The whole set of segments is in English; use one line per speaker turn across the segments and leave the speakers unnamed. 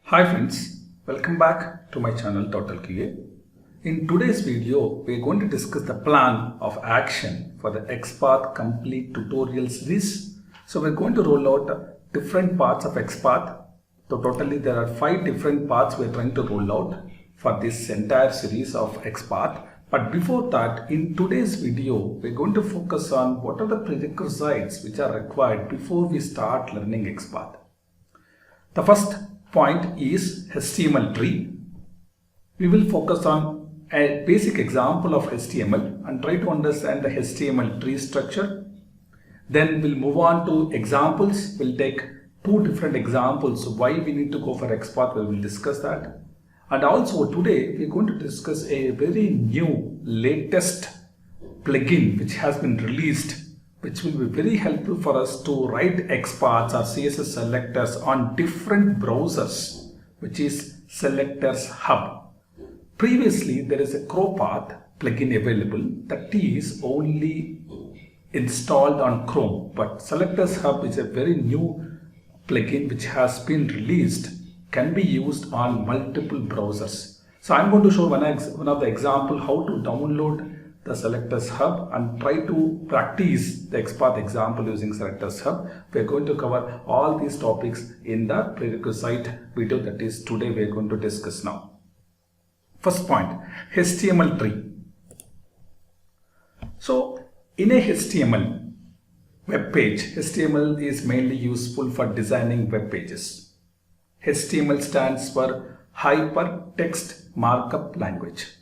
Hi friends, welcome back to my channel Total QA. In today's video, we are going to discuss the plan of action for the XPath complete tutorial series. So we are going to roll out different parts of XPath. So totally there are 5 different parts we are trying to roll out for this entire series of XPath. But before that, in today's video, we are going to focus on what are the prerequisites which are required before we start learning XPath. The first point is HTML tree. We will focus on a basic example of HTML and try to understand the HTML tree structure. Then we'll move on to examples. We'll take 2 different examples why we need to go for XPath. We will discuss that. And also today we're going to discuss a very new latest plugin which has been released, which will be very helpful for us to write XPaths or CSS selectors on different browsers, which is Selectors Hub. Previously, there is a ChroPath plugin available that is only installed on Chrome, but Selectors Hub is a very new plugin which has been released, can be used on multiple browsers. So I'm going to show one of the example how to download the Selectors Hub and try to practice the XPath example using Selectors Hub. We are going to cover all these topics in the prerequisite video that is today we are going to discuss now. First point, HTML tree. So in a HTML web page, HTML is mainly useful for designing web pages. HTML stands for Hypertext Markup Language.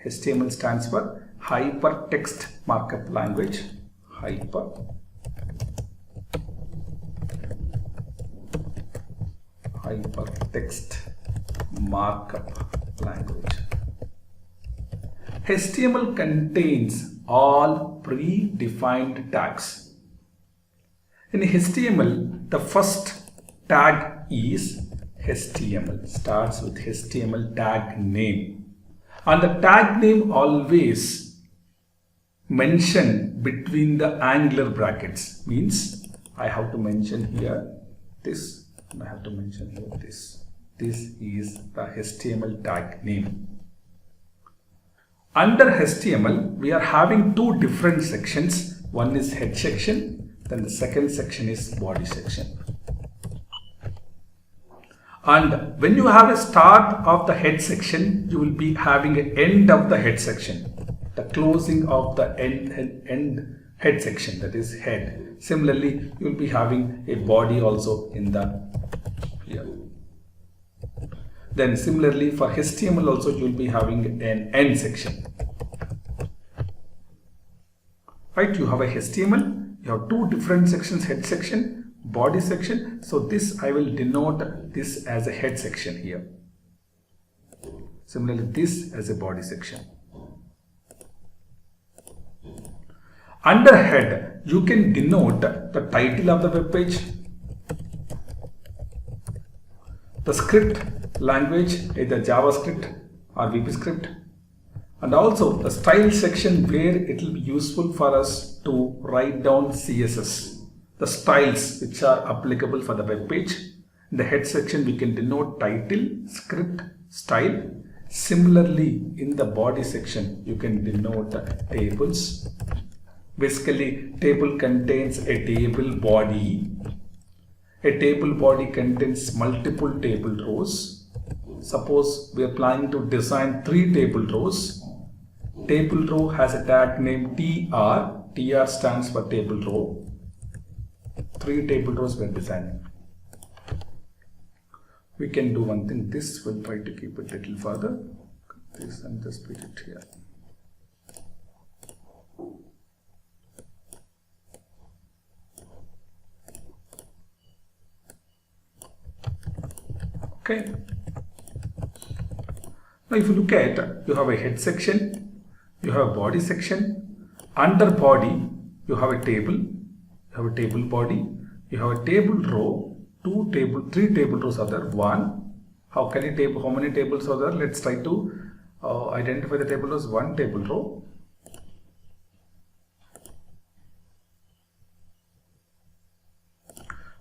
HTML stands for Hypertext Markup Language. Hypertext Markup Language. HTML contains all predefined tags. In HTML, the first tag is HTML, starts with HTML tag name, and the tag name always mention between the angular brackets, means I have to mention here this and I have to mention here this. This is the HTML tag name. Under HTML, we are having 2 different sections. One is head section, then the second section is body section. And when you have a start of the head section, you will be having an end of the head section, the closing of the end head section, that is head. Similarly, you will be having a body also in the here. Then similarly for HTML also you will be having an end section. Right, you have a HTML, you have 2 different sections, head section, body section. So this I will denote this as a head section here. Similarly this as a body section. Under head you can denote the title of the web page, the script language, either JavaScript or VB script, and also the style section where it will be useful for us to write down CSS, the styles which are applicable for the web page. In the head section we can denote title, script, style. Similarly in the body section you can denote tables. Basically table contains a table body. A table body contains multiple table rows. Suppose we are planning to design 3 table rows. Table row has a tag name TR. TR stands for table row. 3 table rows we are designing. We can do one thing. This will try to keep it a little further. This and just put it here. Okay. Now if you look at, you have a head section, you have a body section. Under body you have a table, you have a table body, you have a table row, 3 table rows are there. 1. How many tables are there? Let's try to identify the table as 1 table row.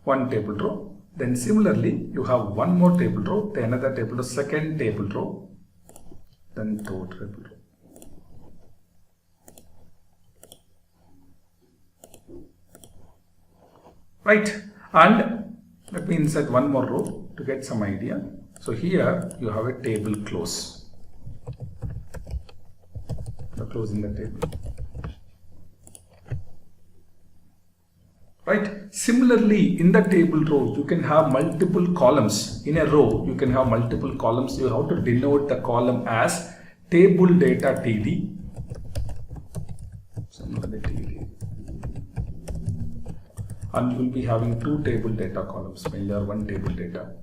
1 table row. Then similarly, you have one more table row, then another table row, second table row, then third table row. Right, and let me insert one more row to get some idea. So here you have a table close. So closing the table. Right. Similarly, in the table row, you can have multiple columns. In a row, you can have multiple columns. You have to denote the column as table data TD. Similarly, TD. And you will be having two table data columns, mainly or one table data.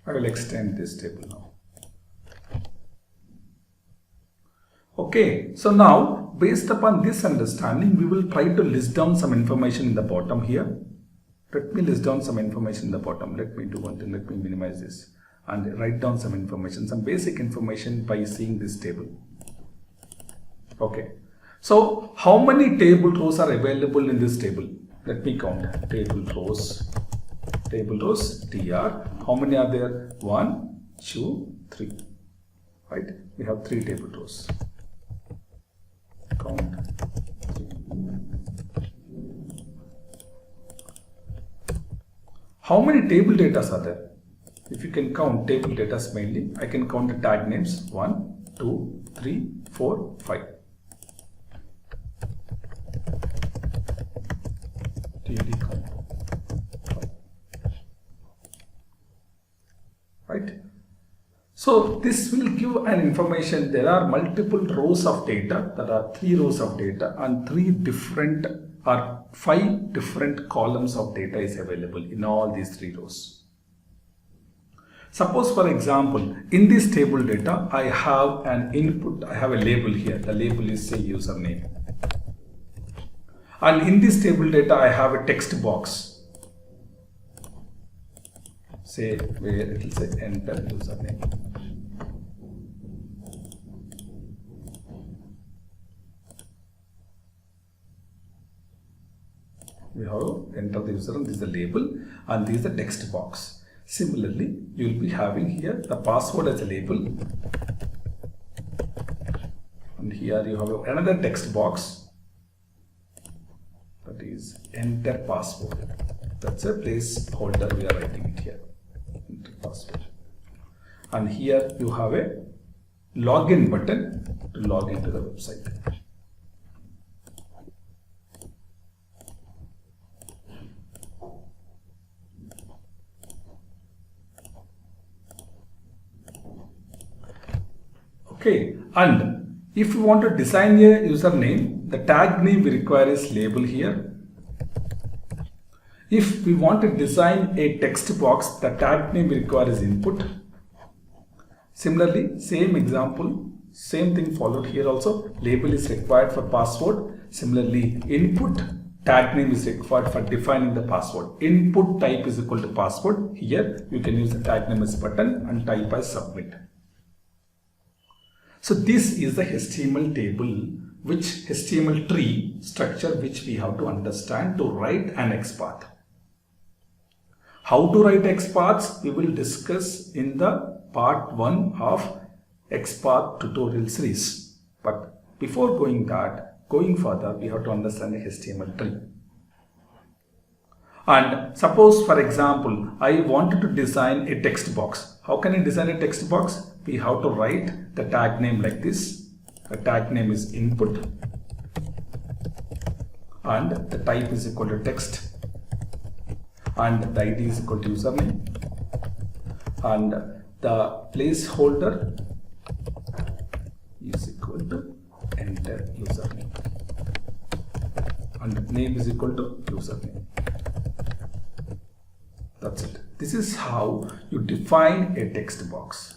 I will extend this table now. Okay, so now based upon this understanding, we will try to list down some information in the bottom here. Let me list down some information in the bottom. Let me do one thing. Let me minimize this and write down some information, some basic information by seeing this table. Okay, so how many table rows are available in this table? Let me count. Table rows TR. How many are there? 1, 2, 3. Right? We have 3 table rows. Count. How many table data are there? If you can count table data mainly, I can count the tag names 1, 2, 3, 4, 5. TD count. Right? So this will give an information. There are multiple rows of data. There are 3 rows of data and 5 different columns of data is available in all these 3 rows. Suppose for example, in this table data, I have an input, I have a label here. The label is say username. And in this table data, I have a text box. Say where it will say enter username. We have enter the username, this is the label and this is the text box. Similarly, you will be having here the password as a label and here you have another text box, that is enter password. That's a placeholder we are writing it here. Password. And here you have a login button to log into the website. Okay, and if you want to design a username, the tag name we require is label here. If we want to design a text box, the tag name we require is input. Similarly, same example, same thing followed here also. Label is required for password. Similarly, input tag name is required for defining the password. Input type is equal to password. Here you can use the tag name as button and type as submit. So this is the HTML table, which HTML tree structure which we have to understand to write an XPath. How to write XPaths we will discuss in the part 1 of XPath tutorial series. But before going further, we have to understand the HTML tree. And suppose for example, I wanted to design a text box. How can I design a text box? We have to write the tag name like this. The tag name is input and the type is equal to text and the ID is equal to username and the placeholder is equal to enter username and name is equal to username. That's it. This is how you define a text box.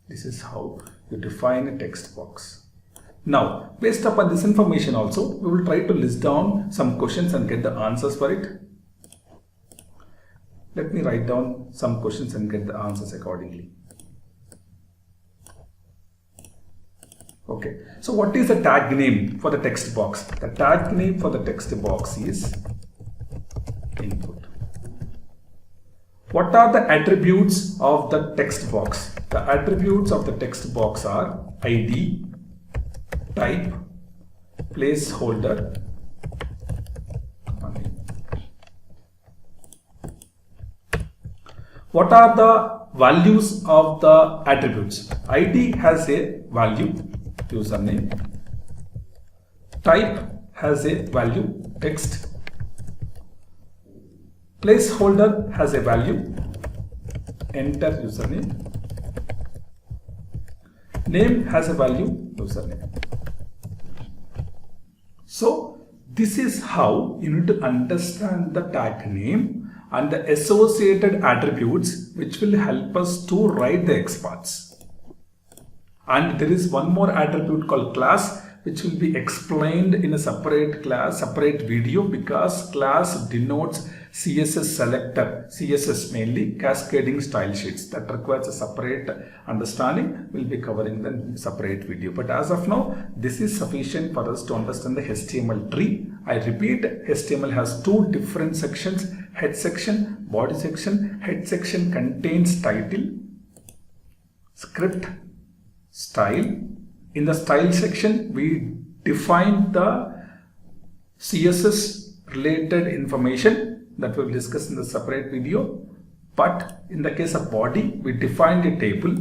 This is how you define a text box. Now, based upon this information also, we will try to list down some questions and get the answers for it. Let me write down some questions and get the answers accordingly. Okay, so what is the tag name for the text box? The tag name for the text box is input. What are the attributes of the text box? The attributes of the text box are ID, type, placeholder, what are the values of the attributes? ID has a value, username. Type has a value, text. Placeholder has a value, enter username. Name has a value, username. So this is how you need to understand the tag name and the associated attributes which will help us to write the XPaths. And there is one more attribute called class, which will be explained in a separate class, separate video, because class denotes CSS selector, CSS mainly cascading style sheets. That requires a separate understanding. We'll be covering the separate video. But as of now, this is sufficient for us to understand the HTML tree. I repeat, HTML has two different sections, head section, body section. Head section contains title, script, style. In the style section, we define the CSS related information that we will discuss in the separate video. But in the case of body, we defined a table.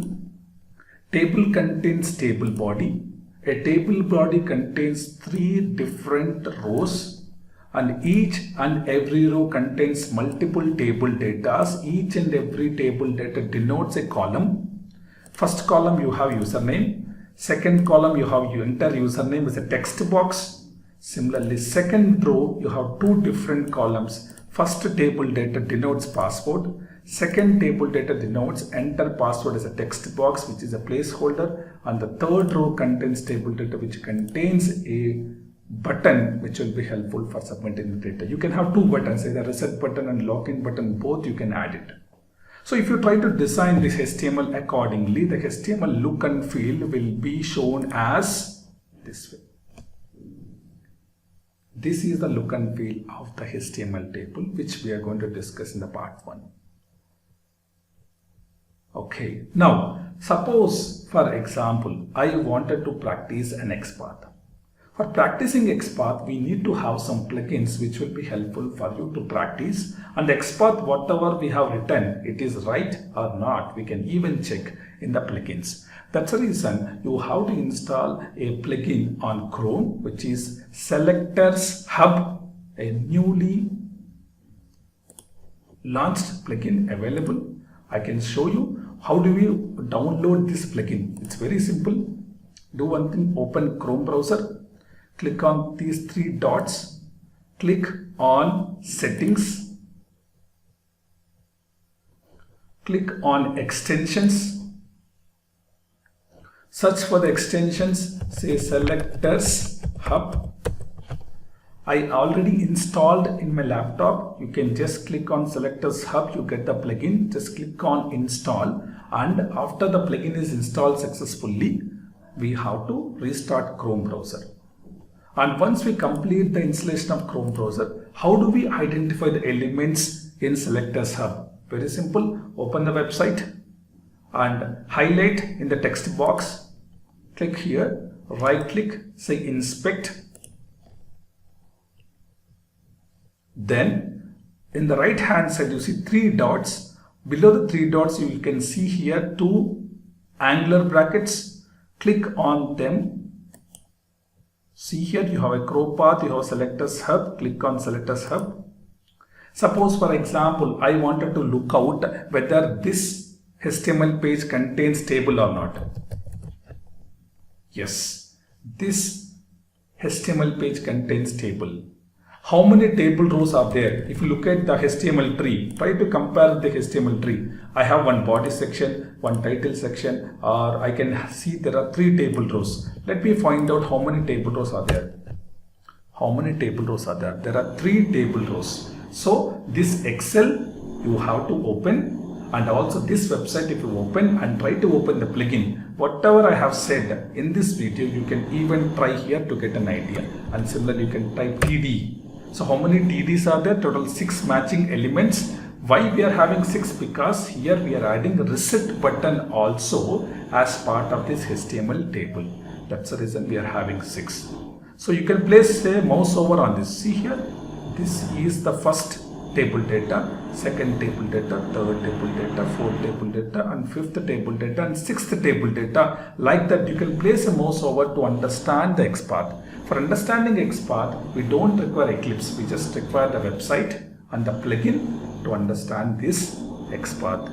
Table contains table body. A table body contains 3 different rows, and each and every row contains multiple table data. Each and every table data denotes a column. First column you have username. Second column you have enter username as a text box. Similarly, second row you have 2 different columns. First table data denotes password. Second table data denotes enter password as a text box, which is a placeholder. And the third row contains table data which contains a button which will be helpful for submitting the data. You can have 2 buttons, either reset button and login button, both you can add it. So if you try to design this HTML accordingly, the HTML look and feel will be shown as this way. This is the look and feel of the HTML table, which we are going to discuss in the part 1. Okay, now suppose for example, I wanted to practice an XPath. For practicing XPath, we need to have some plugins which will be helpful for you to practice. And the XPath, whatever we have written, it is right or not, we can even check in the plugins. That's the reason you have to install a plugin on Chrome, which is Selectors Hub, a newly launched plugin available. I can show you how do you download this plugin. It's very simple. Do one thing, open Chrome browser. Click on these 3 dots, click on settings, click on extensions, search for the extensions, say Selectors Hub. I already installed in my laptop. You can just click on Selectors Hub, you get the plugin, just click on install, and after the plugin is installed successfully, we have to restart Chrome browser. And once we complete the installation of Chrome browser, how do we identify the elements in Selectors Hub? Very simple. Open the website and highlight in the text box. Click here, right click, say inspect. Then in the right hand side you see 3 dots. Below the 3 dots you can see here 2 angular brackets. Click on them. See here you have a Chrome path, you have Selectors Hub, click on Selectors Hub. Suppose for example, I wanted to look out whether this HTML page contains table or not. Yes, this HTML page contains table. how many table rows are there? If you look at the HTML tree, try to compare the HTML tree. I have one body section, one title section, or I can see there are 3 table rows. Let me find out how many table rows are there. How many table rows are there? There are 3 table rows. So this Excel you have to open, and also this website if you open and try to open the plugin. Whatever I have said in this video, you can even try here to get an idea. And similarly, you can type TD. So how many TDs are there? Total 6 matching elements. Why we are having 6? Because here we are adding the reset button also as part of this HTML table. That's the reason we are having 6. So you can place a mouse over on this. See here, this is the first table data, second table data, third table data, fourth table data, and fifth table data, and sixth table data. Like that, you can place a mouse over to understand the XPath. For understanding XPath, we don't require Eclipse. We just require the website and the plugin to understand this XPath.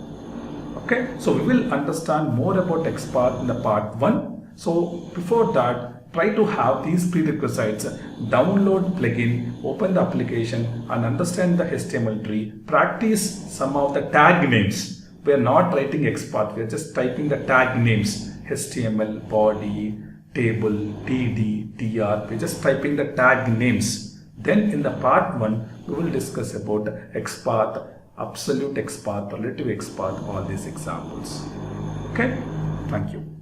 Okay, so we will understand more about XPath in the part 1. So before that, try to have these prerequisites: download plugin, open the application, and understand the HTML tree. Practice some of the tag names. We are not writing XPath, we are just typing the tag names: HTML, body, table, TD, TR. We are just typing the tag names. Then in the part 1, we will discuss about XPath, absolute XPath, relative XPath, all these examples. Okay, thank you.